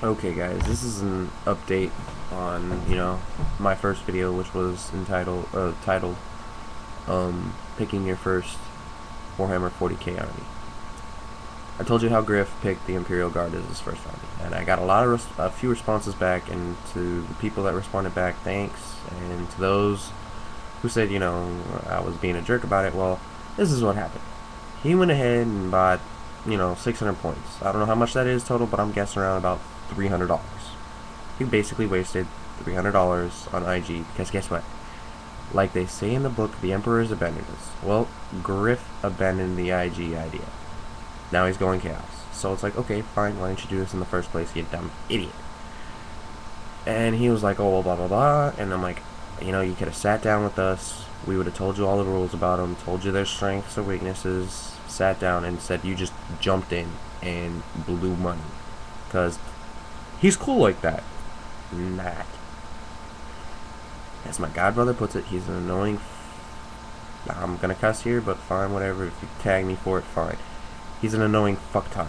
Okay guys, this is an update on, my first video, which was titled picking your first Warhammer 40k army. I told you how Griff picked the Imperial Guard as his first army, and I got a few responses back, and to the people that responded back, thanks, and to those who said, I was being a jerk about it, well, this is what happened. He went ahead and bought, 600 points. I don't know how much that is total, but I'm guessing around about $300. He basically wasted $300 on IG, because guess what? Like they say in the book, the Emperor's abandoned us. Well, Griff abandoned the IG idea. Now he's going chaos. So it's like, okay, fine, why didn't you do this in the first place, you dumb idiot? And he was like, oh, well, blah, blah, blah. And I'm like, you could have sat down with us. We would have told you all the rules about them, told you their strengths or weaknesses, sat down and said you just jumped in and blew money. Because he's cool like that. Not. As my godbrother puts it, he's an annoying... I'm gonna cuss here, but fine, whatever. If you tag me for it, fine. He's an annoying fucktard.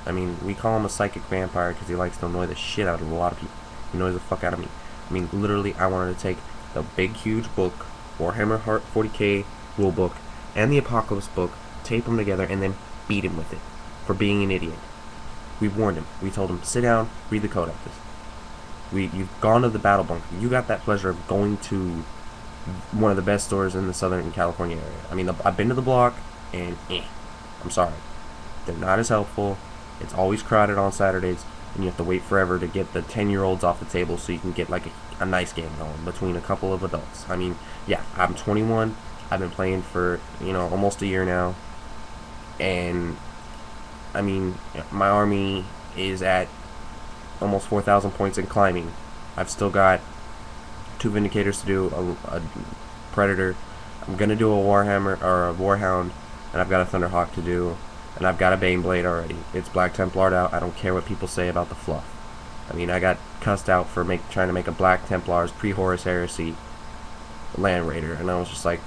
I mean, we call him a psychic vampire because he likes to annoy the shit out of a lot of people. He annoys the fuck out of me. I mean, literally, I wanted to take the big, huge book, Warhammer 40k rulebook, and the Apocalypse book, tape them together, and then beat him with it for being an idiot. We warned him. We told him, sit down, read the codexes. You've gone to the battle bunker. You got that pleasure of going to one of the best stores in the Southern California area. I mean, I've been to the block, and I'm sorry. They're not as helpful. It's always crowded on Saturdays, and you have to wait forever to get the 10-year-olds off the table so you can get like a nice game going between a couple of adults. I mean, yeah, I'm 21. I've been playing for, almost a year now. And, I mean, my army is at almost 4,000 points in climbing. I've still got 2 Vindicators to do, a Predator. I'm going to do a Warhammer, or a Warhound, and I've got a Thunderhawk to do. And I've got a Baneblade already. It's Black Templared out. I don't care what people say about the fluff. I mean, I got cussed out for trying to make a Black Templars pre-Horus Heresy Land Raider. And I was just like,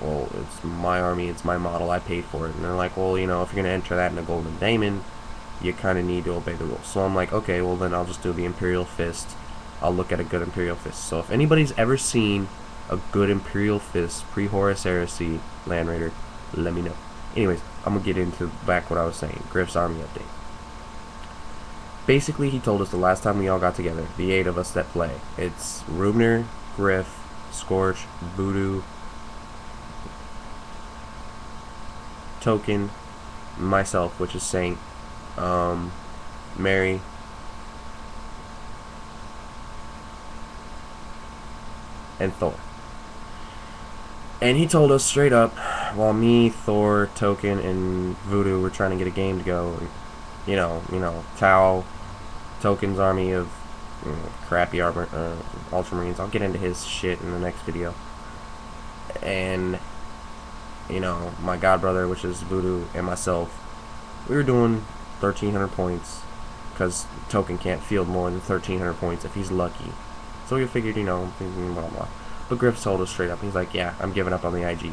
well, it's my army, it's my model, I paid for it. And they're like, well, if you're going to enter that in a Golden Daemon, you kind of need to obey the rules. So I'm like, okay, well then I'll just do the Imperial Fist. I'll look at a good Imperial Fist. So if anybody's ever seen a good Imperial Fist pre-Horus Heresy Land Raider, let me know. Anyways, I'm going to get into back what I was saying. Griff's army update. Basically, he told us the last time we all got together, the 8 of us that play. It's Rubner, Griff, Scorch, Voodoo, Token, myself, which is Saint, Mary, and Thor. And he told us straight up, while me, Thor, Token, and Voodoo were trying to get a game to go, and, Tau, Token's army of crappy Ultramarines. I'll get into his shit in the next video. And, my godbrother, which is Voodoo, and myself, we were doing 1,300 points, because Token can't field more than 1,300 points if he's lucky. So we figured, blah, blah. But Griff told us straight up, he's like, yeah, I'm giving up on the IG.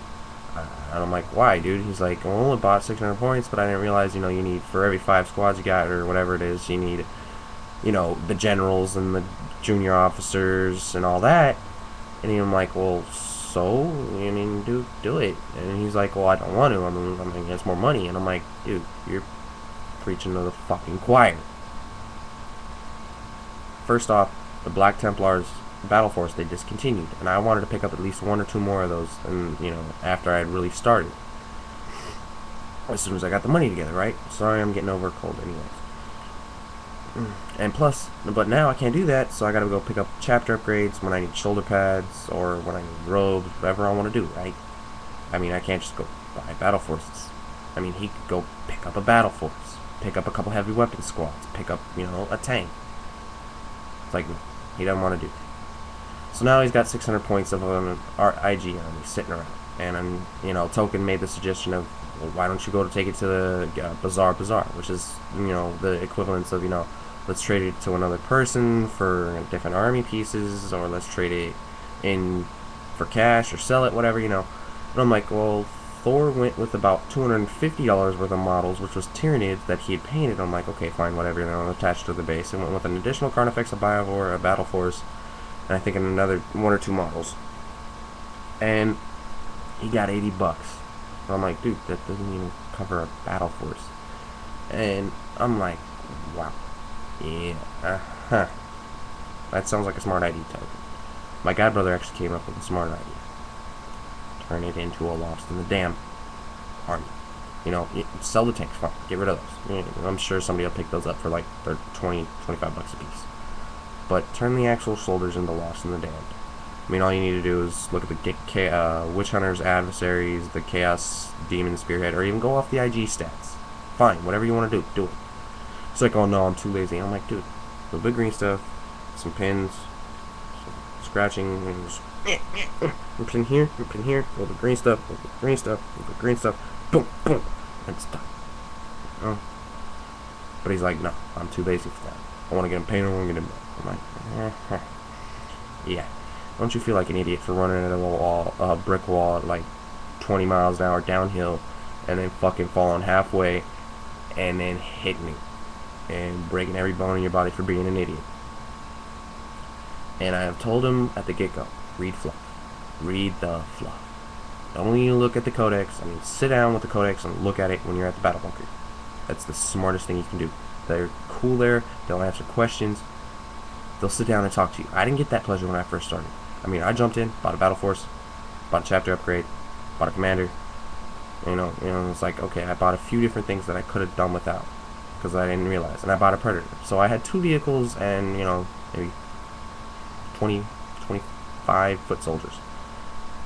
And I'm like, why, dude? He's like, well, I only bought 600 points, but I didn't realize, you need, for every 5 squads you got, or whatever it is, you need, the generals and the junior officers and all that. And I'm like, well, so? I mean, do it. And he's like, well, I don't want to. I mean, it's more money. And I'm like, dude, you're preaching to the fucking choir. First off, the Black Templars Battle Force, they discontinued, and I wanted to pick up at least 1 or 2 more of those, and after I had really started, as soon as I got the money together, right? Sorry, I'm getting over a cold anyways. And plus, but now I can't do that, so I gotta go pick up chapter upgrades when I need shoulder pads, or when I need robes, whatever I want to do, right? I mean, I can't just go buy Battle Forces. I mean, he could go pick up a Battle Force, pick up a couple heavy weapon squads, pick up, a tank. It's like, he doesn't want to do that. So now he's got 600 points of our IG army sitting around. And, Token made the suggestion of, well, why don't you go to take it to the Bazaar, which is, the equivalence of, let's trade it to another person for different army pieces, or let's trade it in for cash, or sell it, whatever, And I'm like, well, Thor went with about $250 worth of models, which was Tyranids that he had painted. I'm like, okay, fine, whatever, they're attached to the base. And went with an additional Carnifex, a Biovore, a Battle Force, and I think another 1 or 2 models. And he got $80. So I'm like, dude, that doesn't even cover a Battle Force. And I'm like, wow, yeah, that sounds like a smart idea, token. My god brother actually came up with a smart idea. Turn it into a Lost in the Dam army. You know, sell the tanks, fine, get rid of those. I'm sure somebody will pick those up for like 20, 25 bucks a piece. But turn the actual soldiers into Lost in the Damned. I mean, all you need to do is look at the Witch Hunter's adversaries, the Chaos Demon Spearhead, or even go off the IG stats. Fine, whatever you want to do it. It's like, oh no, I'm too lazy. I'm like, dude, a little bit of green stuff, some pins, some scratching, and just rip in here, a little bit of green stuff, a little bit of green stuff, a little bit of green stuff, boom, boom, and it's done. Oh. But he's like, no, I'm too lazy for that. I want to get him painted, I want to get him done. I'm like, yeah. Don't you feel like an idiot for running at a wall, brick wall at like 20 miles an hour downhill, and then fucking falling halfway, and then hitting me, and breaking every bone in your body for being an idiot. And I have told him at the get-go, read fluff. Read the fluff. Don't only look at the codex. I mean, sit down with the codex and look at it when you're at the battle bunker. That's the smartest thing you can do. They're cool there. They'll answer questions. They'll sit down and talk to you. I didn't get that pleasure when I first started. I mean, I jumped in, bought a Battle Force, bought a chapter upgrade, bought a commander. You know, it's like, okay, I bought a few different things that I could have done without, because I didn't realize. And I bought a Predator. So I had 2 vehicles and, you know, maybe 20, 25 foot soldiers.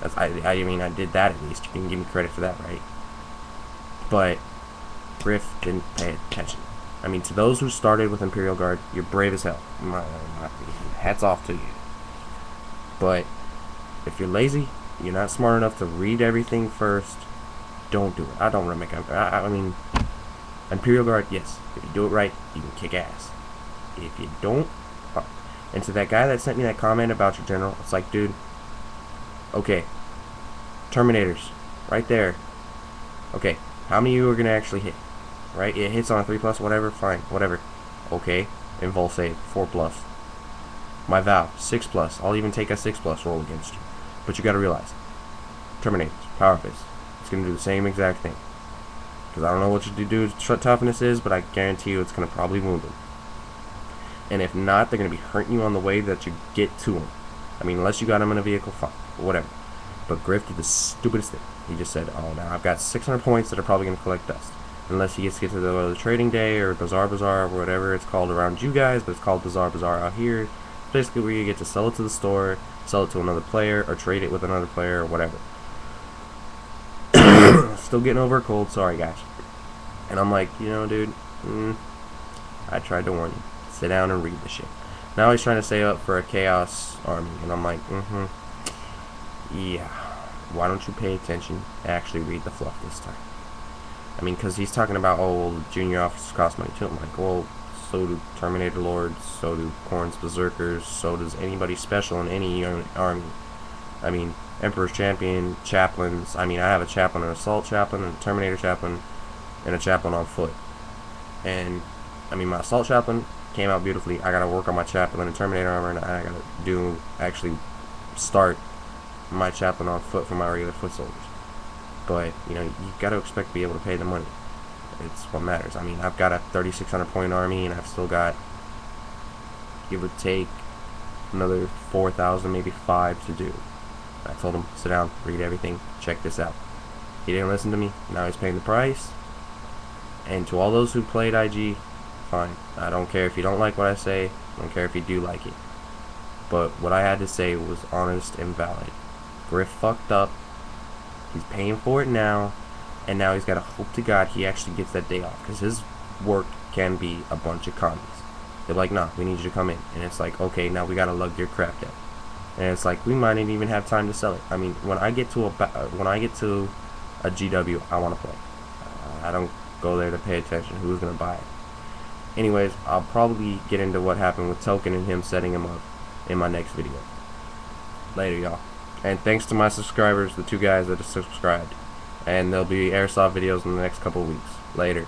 That's, I mean, I did that at least. You can give me credit for that, right? But Griff didn't pay attention. I mean, to those who started with Imperial Guard, you're brave as hell. Hats off to you. But if you're lazy, you're not smart enough to read everything first, don't do it. I don't want to make I mean, Imperial Guard, yes. If you do it right, you can kick ass. If you don't, fine. And to that guy that sent me that comment about your general, it's like, dude, okay, Terminators, right there. Okay, how many of you are going to actually hit? Right? It hits on a 3+, whatever, fine, whatever. Okay, Invul save, 4+. My Vow, 6+. I'll even take a 6+ roll against you. But you gotta realize, Terminators, Power Fist, it's gonna do the same exact thing. Because I don't know what your dude's toughness is, but I guarantee you it's gonna probably wound him. And if not, they're gonna be hurting you on the way that you get to him. I mean, unless you got him in a vehicle, fine, whatever. But Griff did the stupidest thing. He just said, oh, now I've got 600 points that are probably gonna collect dust. Unless he gets to get to the trading day or Bazaar or whatever it's called around you guys, but it's called Bazaar out here. Basically where you get to sell it to the store, sell it to another player, or trade it with another player, or whatever. Still getting over a cold, sorry guys. And I'm like, you know, dude, I tried to warn you. Sit down and read the shit. Now he's trying to save up for a Chaos army, and I'm like, yeah. Why don't you pay attention and actually read the fluff this time? I mean, because he's talking about, oh, well, junior officers cost money too. I'm like, well, so do Terminator Lords, so do Khorne's Berserkers, so does anybody special in any army. I mean, Emperor's Champion, Chaplains. I mean, I have a Chaplain, an Assault Chaplain, a Terminator Chaplain, and a Chaplain on foot. And, I mean, my Assault Chaplain came out beautifully. I gotta work on my Chaplain and Terminator armor, and I gotta actually start my Chaplain on foot for my regular foot soldiers. But, you know, you gotta expect to be able to pay the money. It's what matters. I mean, I've got a 3,600 point army, and I've still got, give or take, another 4,000, maybe 5 to do. I told him, sit down, read everything, check this out. He didn't listen to me. Now he's paying the price. And to all those who played IG, fine. I don't care if you don't like what I say. I don't care if you do like it. But what I had to say was honest and valid. Griff fucked up. He's paying for it now. And now he's got to hope to God he actually gets that day off. Because his work can be a bunch of commies. They're like, nah, we need you to come in. And it's like, okay, now we got to lug your crap down. And it's like, we might not even have time to sell it. I mean, when I get to a GW, I want to play. I don't go there to pay attention who's going to buy it. Anyways, I'll probably get into what happened with Token and him setting him up in my next video. Later, y'all. And thanks to my subscribers, the 2 guys that have subscribed. And there'll be airsoft videos in the next couple weeks. Later.